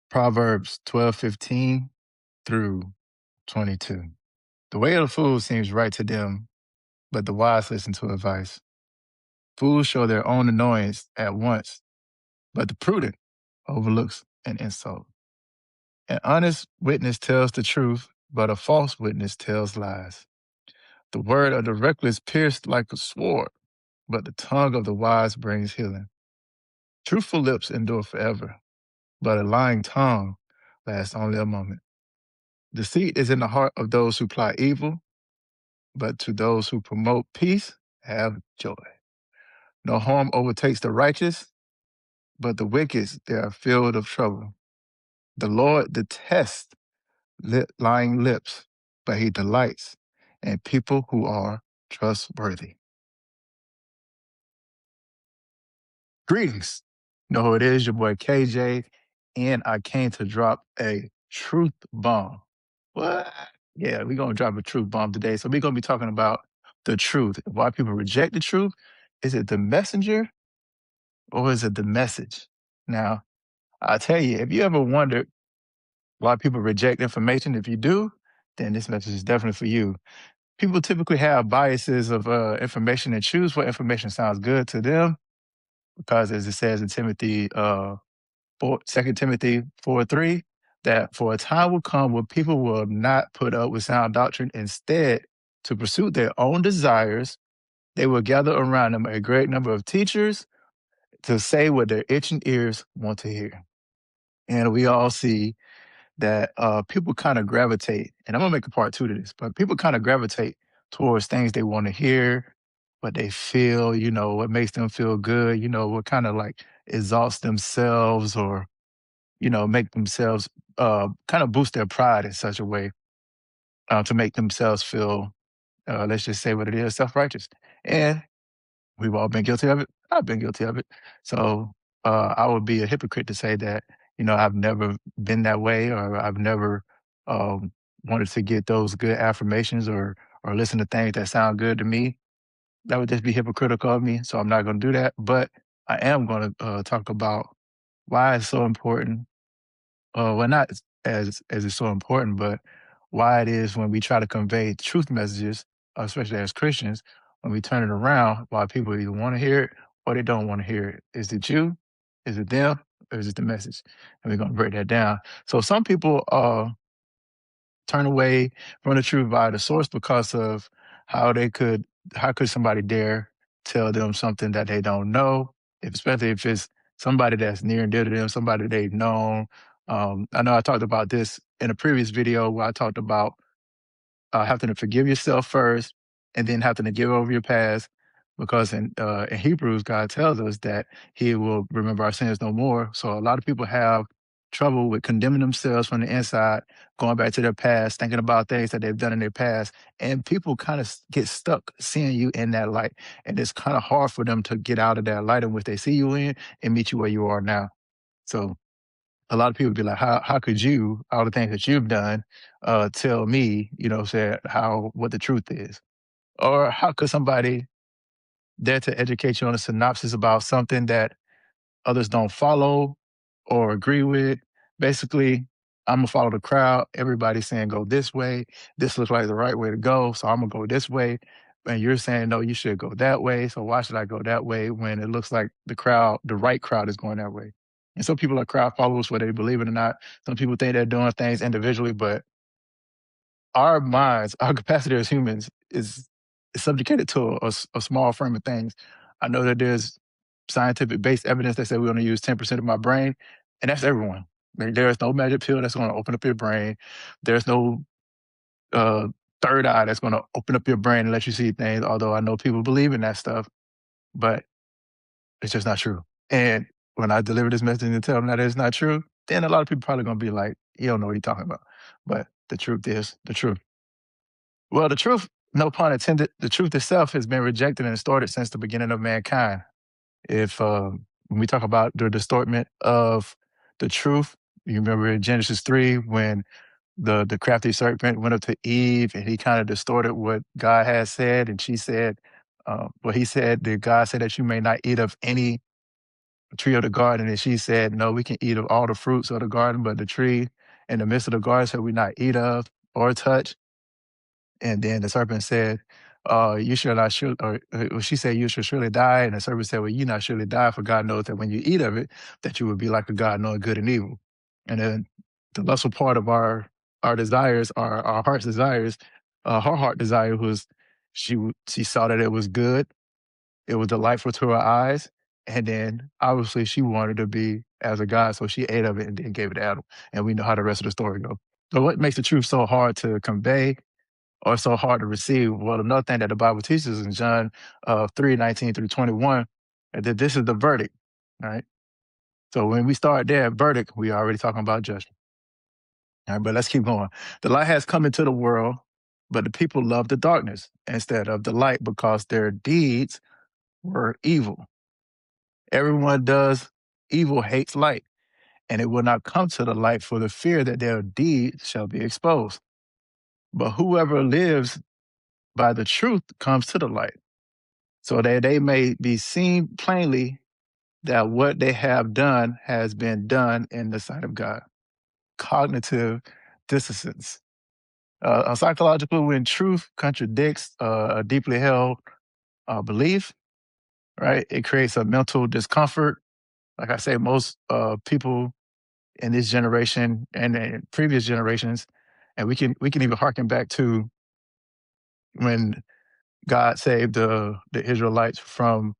Proverbs 12:15 through 22. The way of the fool seems right to them, but the wise listen to advice. Fools show their own annoyance at once, but the prudent overlooks an insult. An honest witness tells the truth, but a false witness tells lies. The word of the reckless pierced like a sword, but the tongue of the wise brings healing. Truthful lips endure forever, but a lying tongue lasts only a moment. Deceit is in the heart of those who plot evil, but to those who promote peace have joy. No harm overtakes the righteous, but the wicked they are filled of trouble. The Lord detests lying lips, but he delights in people who are trustworthy. Greetings. You know who it is, your boy KJ, and I came to drop a truth bomb. What? Yeah, we're going to drop a truth bomb today. So we're going to be talking about the truth. Why people reject the truth. Is it the messenger or is it the message? Now, I'll tell you, if you ever wondered why people reject information, if you do, then this message is definitely for you. People typically have biases of information and choose what information sounds good to them because, as it says in Timothy 2 Timothy 4:3, that for a time will come when people will not put up with sound doctrine. Instead, to pursue their own desires, they will gather around them a great number of teachers to say what their itching ears want to hear. And we all see that people kind of gravitate, and I'm gonna make a part two to this, but people kind of gravitate towards things they want to hear, what they feel, what makes them feel good, what kind of like exalts themselves or make themselves kind of boost their pride in such a way to make themselves feel, let's just say what it is, self-righteous. And we've all been guilty of it. I've been guilty of it. So I would be a hypocrite to say that, I've never been that way or I've never um, wanted to get those good affirmations or listen to things that sound good to me. That would just be hypocritical of me. So I'm not going to do that. But I am going to talk about why it's so important, well, not as it's so important, but why it is when we try to convey truth messages, especially as Christians, when we turn it around, why people either want to hear it or they don't want to hear it. Is it you? Is it them? Or is it the message? And we're going to break that down. So some people turn away from the truth via the source because of how they could how could somebody dare tell them something that they don't know, especially if it's somebody that's near and dear to them, somebody they've known. I know I talked about this in a previous video where I talked about having to forgive yourself first and then having to give over your past because in Hebrews, God tells us that he will remember our sins no more. So a lot of people have trouble with condemning themselves from the inside, going back to their past, thinking about things that they've done in their past. And people kind of get stuck seeing you in that light. And it's kind of hard for them to get out of that light in which they see you in and meet you where you are now. So a lot of people be like, how could you, all the things that you've done, tell me, say what the truth is? Or how could somebody dare to educate you on a synopsis about something that others don't follow or agree with? Basically, I'm gonna follow the crowd. Everybody's saying go this way. This looks like the right way to go, so I'm gonna go this way. And you're saying no, you should go that way. So why should I go that way when it looks like the right crowd is going that way? And some people are crowd followers, whether they believe it or not. Some people think they're doing things individually, but our minds, our capacity as humans is subjugated to a small frame of things. I know that there's scientific based evidence that said we only use 10% of my brain, and that's everyone. There is no magic pill that's going to open up your brain. There's no uh, third eye that's going to open up your brain and let you see things. Although I know people believe in that stuff, but it's just not true. And when I deliver this message and tell them that it's not true, then a lot of people probably going to be like, "You don't know what you're talking about." But the truth is the truth. Well, the truth, no pun intended, the truth itself has been rejected and distorted since the beginning of mankind. If When we talk about the distortment of the truth, you remember in Genesis 3 when the crafty serpent went up to Eve and he kind of distorted what God had said, and she said, he said that God said that you may not eat of any tree of the garden, and she said, "No, we can eat of all the fruits of the garden, but the tree in the midst of the garden shall we not eat of or touch." And then the serpent said, "You shall not surely," or she said, "You shall surely die." And the serpent said, "Well, you not surely die, for God knows that when you eat of it, that you will be like a God, knowing good and evil." And then the lustful part of our desires, our heart's desires, her heart desire was she saw that it was good, it was delightful to her eyes, and then obviously she wanted to be as a God, so she ate of it and then gave it to Adam. And we know how the rest of the story goes. So what makes the truth so hard to convey or so hard to receive? Well, another thing that the Bible teaches in John 3:19 through 21, that this is the verdict, right? So when we start there at verdict, we are already talking about judgment. All right, but let's keep going. The light has come into the world, but the people love the darkness instead of the light because their deeds were evil. Everyone does evil hates light, and it will not come to the light for the fear that their deeds shall be exposed. But whoever lives by the truth comes to the light, so that they may be seen plainly that what they have done has been done in the sight of God. Cognitive dissonance. Psychologically, when truth contradicts a deeply held belief, right, it creates a mental discomfort. Like I say, most people in this generation and in previous generations, and we can even harken back to when God saved the Israelites from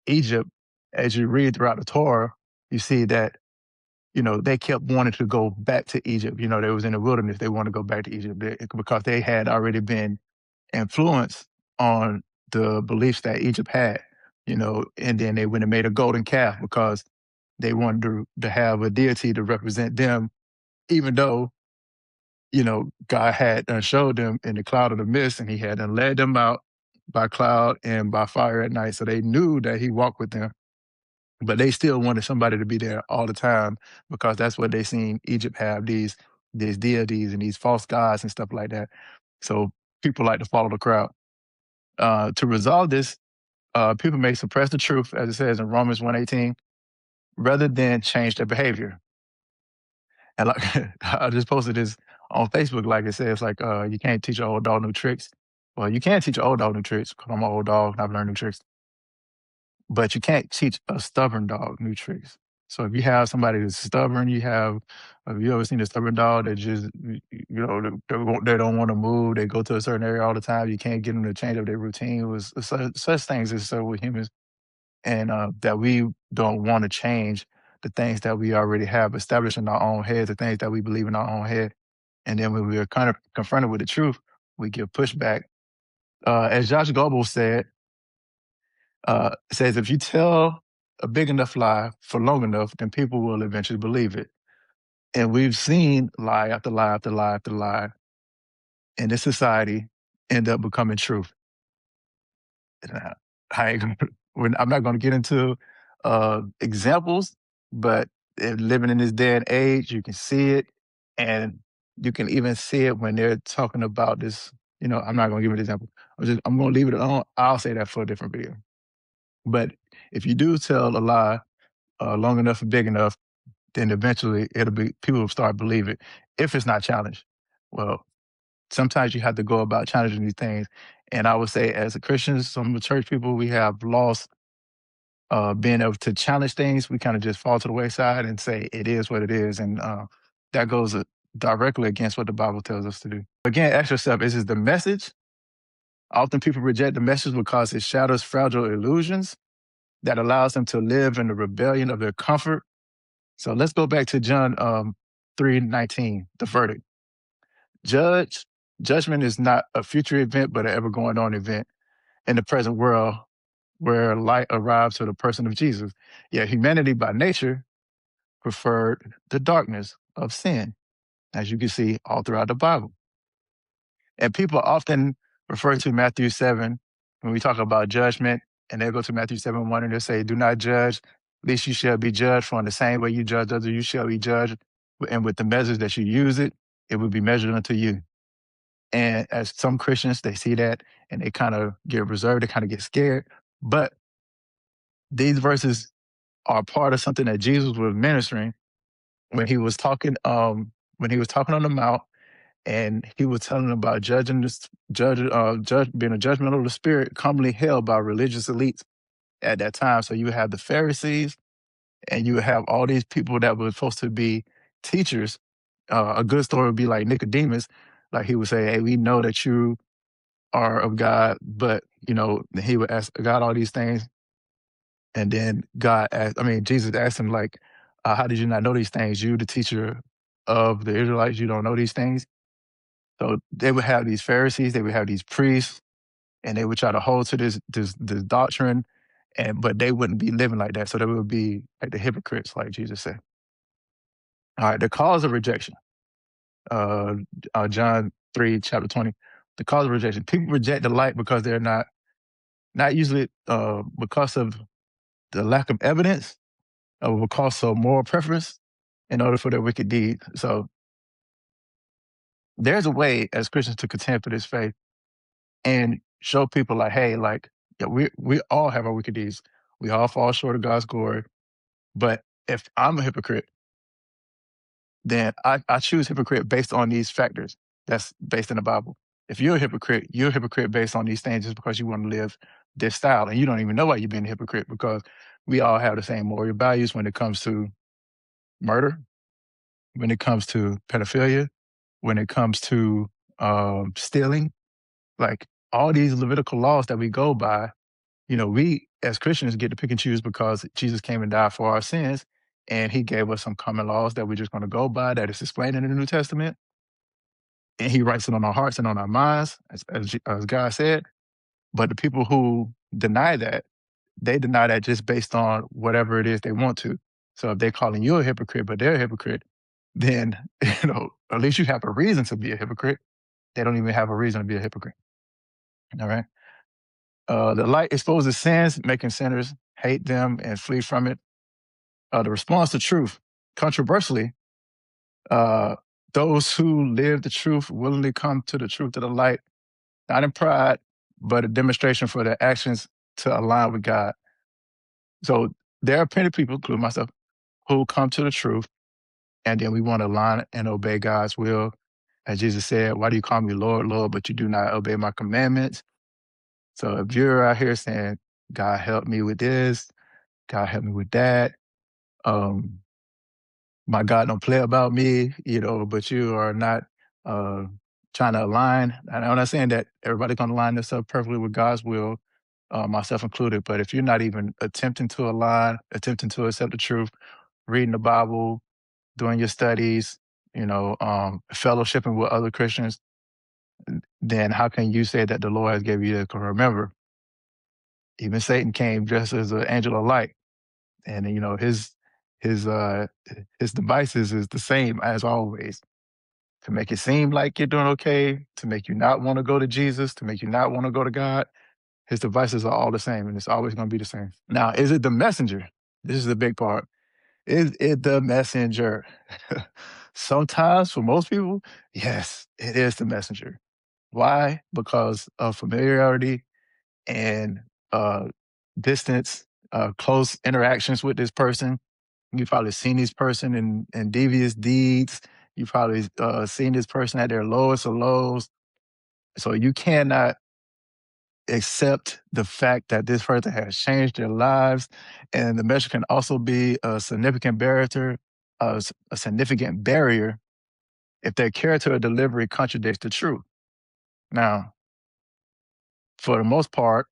Egypt. As you read throughout the Torah, you see that they kept wanting to go back to Egypt. They was in the wilderness. They wanted to go back to Egypt because they had already been influenced on the beliefs that Egypt had. And then they went and made a golden calf because they wanted to have a deity to represent them, even though God had showed them in the cloud of the mist, and He had led them out by cloud and by fire at night. So they knew that He walked with them, but they still wanted somebody to be there all the time because that's what they seen Egypt have, these deities and these false gods and stuff like that. So people like to follow the crowd. To resolve this, people may suppress the truth, as it says in Romans 1:18, rather than change their behavior. And like I just posted this on Facebook, like it says, like you can't teach an old dog new tricks. Well, you can teach an old dog new tricks because I'm an old dog and I've learned new tricks, but you can't teach a stubborn dog new tricks. So if you have somebody that's stubborn, have you ever seen a stubborn dog that just, they don't want to move, they go to a certain area all the time, you can't get them to change up their routine. It was such things as so with humans, and that we don't want to change the things that we already have established in our own heads, the things that we believe in our own head. And then when we are kind of confronted with the truth, we give pushback. As Josh Goebbels says, if you tell a big enough lie for long enough, then people will eventually believe it. And we've seen lie after lie after lie after lie in this society end up becoming truth. And I'm not going to get into examples, but living in this day and age, you can see it, and you can even see it when they're talking about this. I'm not going to give an example. I'm going to leave it alone. I'll say that for a different video. But if you do tell a lie long enough and big enough, then eventually people will start believing it if it's not challenged. Well, sometimes you have to go about challenging these things. And I would say, as a Christian, some of the church people, we have lost being able to challenge things. We kind of just fall to the wayside and say it is what it is. And that goes directly against what the Bible tells us to do. Again, ask yourself, is it the message? Often people reject the message because it shatters fragile illusions that allows them to live in the rebellion of their comfort. So let's go back to John 3:19, the verdict. Judgment is not a future event, but an ever going on event in the present world where light arrives to the person of Jesus. Yet humanity by nature preferred the darkness of sin, as you can see all throughout the Bible. And people often refer to Matthew 7 when we talk about judgment, and they go to Matthew 7:1 and they say, do not judge, lest you shall be judged. For in the same way you judge others, you shall be judged. And with the measures that you use it will be measured unto you. And as some Christians, they see that and they kind of get reserved, they kind of get scared. But these verses are part of something that Jesus was ministering when he was talking on the mount, and he was telling about being a judgmental of the spirit commonly held by religious elites at that time. So you have the Pharisees, and you have all these people that were supposed to be teachers. A good story would be like Nicodemus, like he would say, "Hey, we know that you are of God," but he would ask God all these things, and then Jesus asked him like, "How did you not know these things? You, the teacher of the Israelites, you don't know these things." So they would have these Pharisees, they would have these priests, and they would try to hold to this doctrine, but they wouldn't be living like that. So they would be like the hypocrites, like Jesus said. All right, the cause of rejection. Uh, John 3, chapter 20. The cause of rejection. People reject the light because they're not usually because of the lack of evidence, or because of moral preference, in order for their wicked deeds. So there's a way as Christians to contend for this faith and show people like, hey, like, yeah, we all have our wicked deeds. We all fall short of God's glory. But if I'm a hypocrite, then I choose hypocrite based on these factors. That's based in the Bible. If you're a hypocrite based on these things just because you want to live this style, and you don't even know why you're being a hypocrite, because we all have the same moral values when it comes to murder, when it comes to pedophilia, when it comes to stealing, like all these Levitical laws that we go by. We as Christians get to pick and choose because Jesus came and died for our sins, and he gave us some common laws that we're just going to go by, that is explained in the New Testament, and he writes it on our hearts and on our minds, as God said. But the people who deny that, they deny that just based on whatever it is they want to. So if they're calling you a hypocrite, but they're a hypocrite, then at least you have a reason to be a hypocrite. They don't even have a reason to be a hypocrite. All right. The light exposes sins, making sinners hate them and flee from it. The response to truth. Controversially, uh, those who live the truth willingly come to the truth of the light, not in pride, but a demonstration for their actions to align with God. So there are plenty of people, including myself, who come to the truth, and then we want to align and obey God's will. As Jesus said, "Why do you call me Lord, Lord, but you do not obey my commandments?" So if you're out here saying, "God help me with this, God help me with that," um, my God don't play about me, but you are not uh, trying to align. And I'm not saying that everybody's going to line this up perfectly with God's will, myself included, but if you're not even attempting to align, attempting to accept the truth, reading the Bible, doing your studies, fellowshipping with other Christians, then how can you say that the Lord has given you that? 'Cause remember, even Satan came dressed as an angel of light, and his uh his devices is the same as always, to make it seem like you're doing okay, to make you not want to go to Jesus, to make you not want to go to God. His devices are all the same, and it's always going to be the same. Now, is it the messenger? This is the big part. Is it the messenger? Sometimes, for most people, yes, it is the messenger. Why? Because of familiarity and distance, close interactions with this person. You've probably seen this person in devious deeds. You've probably seen this person at their lowest of lows. So you cannot accept the fact that this person has changed their lives. And the measure can also be a significant barrier, a significant barrier if their character or delivery contradicts the truth. Now, for the most part,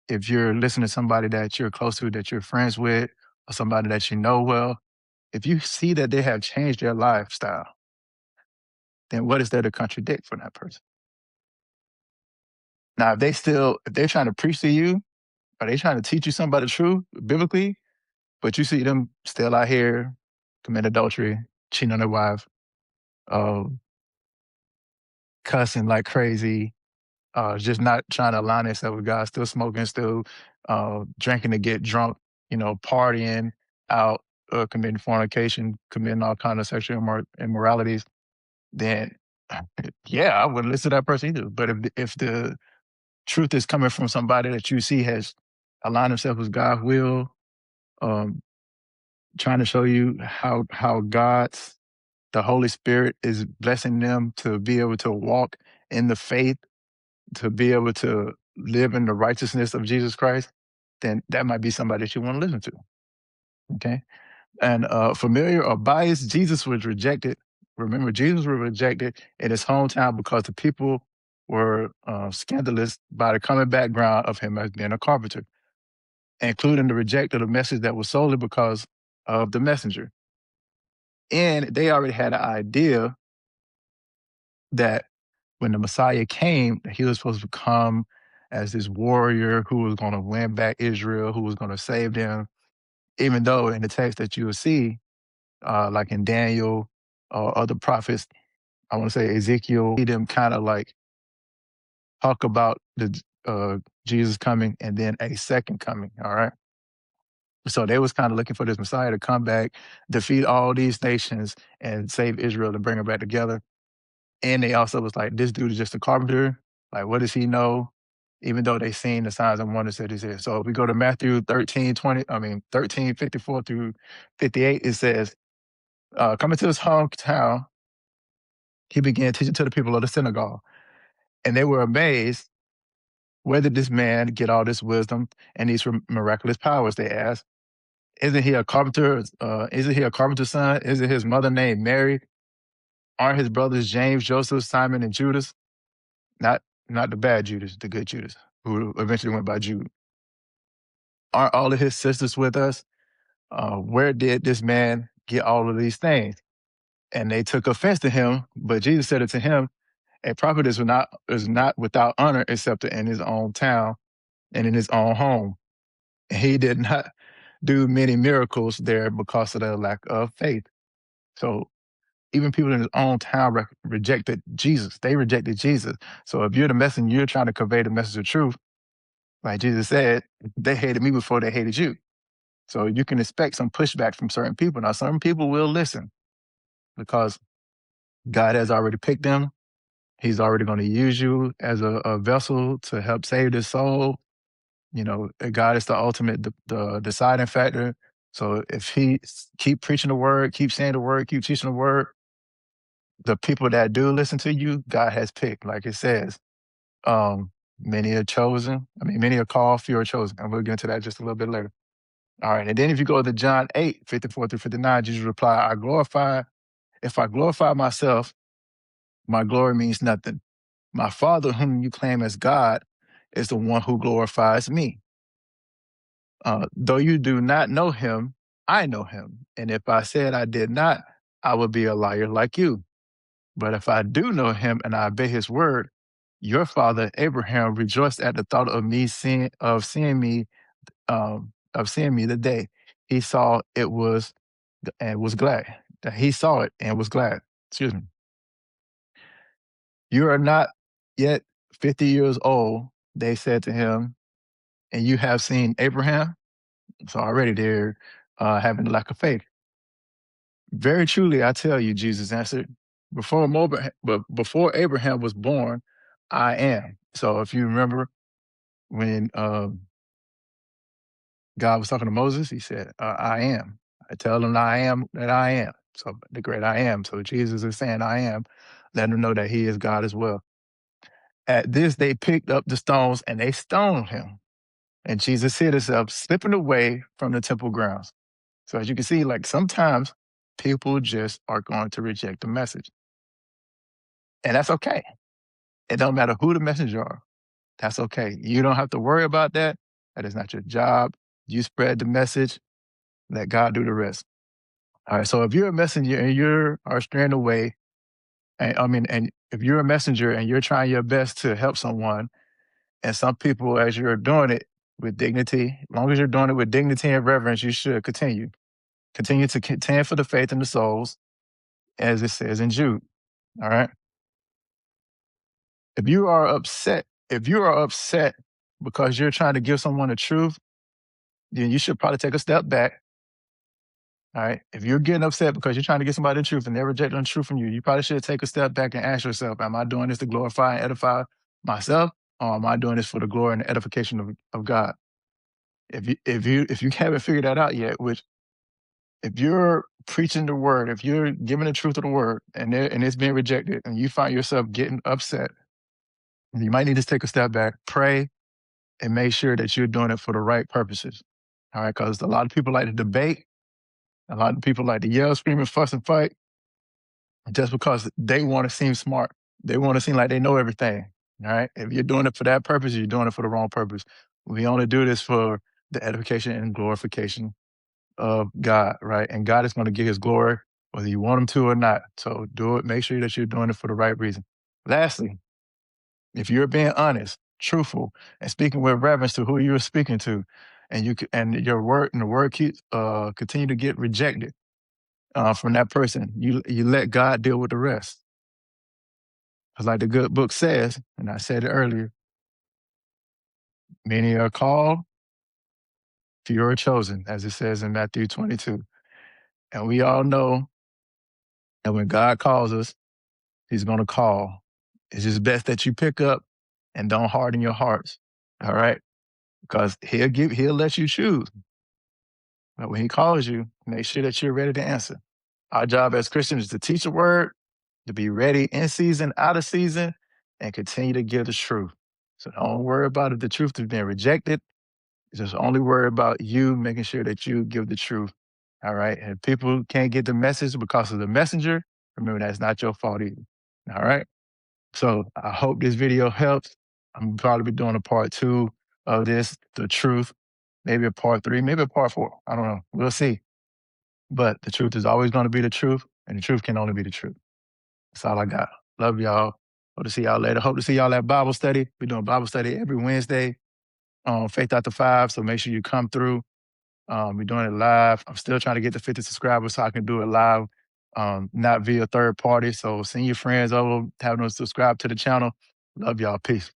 if you're listening to somebody that you're close to, that you're friends with, or somebody that you know well, if you see that they have changed their lifestyle, then what is there to contradict for that person? Now, if they're trying to preach to you, are they trying to teach you something about the truth biblically, but you see them still out here committing adultery, cheating on their wife, uh, cussing like crazy, just not trying to align themselves with God, still smoking, still drinking to get drunk, partying out, committing fornication, committing all kind of sexual immoralities, then yeah, I wouldn't listen to that person either. But if the truth is coming from somebody that you see has aligned themselves with God's will, um, trying to show you how the Holy Spirit is blessing them to be able to walk in the faith, to be able to live in the righteousness of Jesus Christ, then that might be somebody that you want to listen to. Okay. And familiar or biased, Jesus was rejected. Remember, Jesus was rejected in his hometown because the people were scandalous by the common background of him as being a carpenter, including the reject of the message that was solely because of the messenger. And they already had an idea that when the Messiah came, he was supposed to come as this warrior who was going to win back Israel, who was going to save them. Even though in the text that you will see, like in Daniel or other prophets, I want to say Ezekiel, see them kind of like talk about the Jesus coming and then a second coming. All right. So they was kind of looking for this Messiah to come back, defeat all these nations, and save Israel and bring them back together. And they also was like, this dude is just a carpenter. Like, what does he know? Even though they seen the signs and wonders that he's here. So if we go to Matthew 13:54 through 58, it says, coming to his hometown, he began teaching to the people of the synagogue. And they were amazed, where did this man get all this wisdom and these miraculous powers? They asked. Isn't he a carpenter? Isn't he a carpenter's son? Isn't his mother named Mary? Aren't his brothers James, Joseph, Simon, and Judas? Not not the bad Judas, the good Judas, who eventually went by Jude. Aren't all of his sisters with us? Where did this man get all of these things? And they took offense to him, but Jesus said it to him, a prophet is not without honor except in his own town and in his own home. And he did not do many miracles there because of their lack of faith. So even people in his own town rejected Jesus. They rejected Jesus. So if you're the messenger, you're trying to convey the message of truth, like Jesus said, they hated me before they hated you. So you can expect some pushback from certain people. Now, some people will listen because God has already picked them. He's already going to use you as a vessel to help save this soul. You know, God is the ultimate, the deciding factor. So if he keep preaching the word, keep saying the word, keep teaching the word, the people that do listen to you, God has picked, like it says. Many are chosen. I mean, many are called, few are chosen. And we'll get into that just a little bit later. All right. And then if you go to John 8:54 through 59, Jesus replied, if I glorify myself, my glory means nothing. My Father, whom you claim as God, is the one who glorifies me. Though you do not know him, I know him. And if I said I did not, I would be a liar like you. But if I do know him and I obey his word, your father Abraham rejoiced at the thought of me of seeing me the day he saw it was and was glad. That he saw it and was glad. Excuse me. You are not yet 50 years old, they said to him, and you have seen Abraham. So already they're having a lack of faith. Very truly, I tell you, Jesus answered, before Abraham was born, I am. So if you remember when God was talking to Moses, he said, I am. I tell them I am that I am. So the great I am. So Jesus is saying I am, letting them know that he is God as well. At this, they picked up the stones and they stoned him. And Jesus hid himself, slipping away from the temple grounds. So as you can see, like sometimes people just are going to reject the message. And that's okay. It don't matter who the messenger are. That's okay. You don't have to worry about that. That is not your job. You spread the message. Let God do the rest. All right. So if you're a messenger and you are straying away, and if you're a messenger and you're trying your best to help someone, and some people, as you're doing it with dignity, as long as you're doing it with dignity and reverence, you should continue. Continue to contend for the faith in the souls, as it says in Jude. All right. If you are upset because you're trying to give someone the truth, then you should probably take a step back. All right. If you're getting upset because you're trying to get somebody the truth and they're rejecting the truth from you, you probably should take a step back and ask yourself, am I doing this to glorify and edify myself? Or am I doing this for the glory and the edification of God? If you haven't figured that out yet, which if you're preaching the word, if you're giving the truth of the word and it's being rejected and you find yourself getting upset, you might need to take a step back, pray, and make sure that you're doing it for the right purposes. All right, because a lot of people like to debate, a lot of people like to yell, scream, and fuss and fight just because they want to seem smart. They want to seem like they know everything. All right. If you're doing it for that purpose, you're doing it for the wrong purpose. We only do this for the edification and glorification of God, right? And God is going to get his glory, whether you want him to or not. So do it. Make sure that you're doing it for the right reason. Lastly, if you're being honest, truthful, and speaking with reverence to who you're speaking to, and your word and the word keeps continue to get rejected from that person, you let God deal with the rest. Because like the good book says, and I said it earlier, many are called, few are chosen, as it says in Matthew 22. And we all know that when God calls us, he's going to call. It's just best that you pick up and don't harden your hearts. All right. Because he'll let you choose. But when he calls you, make sure that you're ready to answer. Our job as Christians is to teach the word, to be ready in season, out of season, and continue to give the truth. So don't worry about if the truth is being rejected. Just only worry about you making sure that you give the truth. All right. And if people can't get the message because of the messenger, remember that's not your fault either. All right. So I hope this video helps. I'm probably be doing a part 2 of this, the truth, maybe a part 3, maybe a part 4. I don't know. We'll see. But the truth is always going to be the truth, and the truth can only be the truth. That's all I got. Love y'all. Hope to see y'all later. Hope to see y'all at Bible study. We're doing Bible study every Wednesday on Faith After 5. So make sure you come through. We're doing it live. I'm still trying to get to 50 subscribers so I can do it live, not via third party. So send your friends over, have them subscribe to the channel. Love y'all. Peace.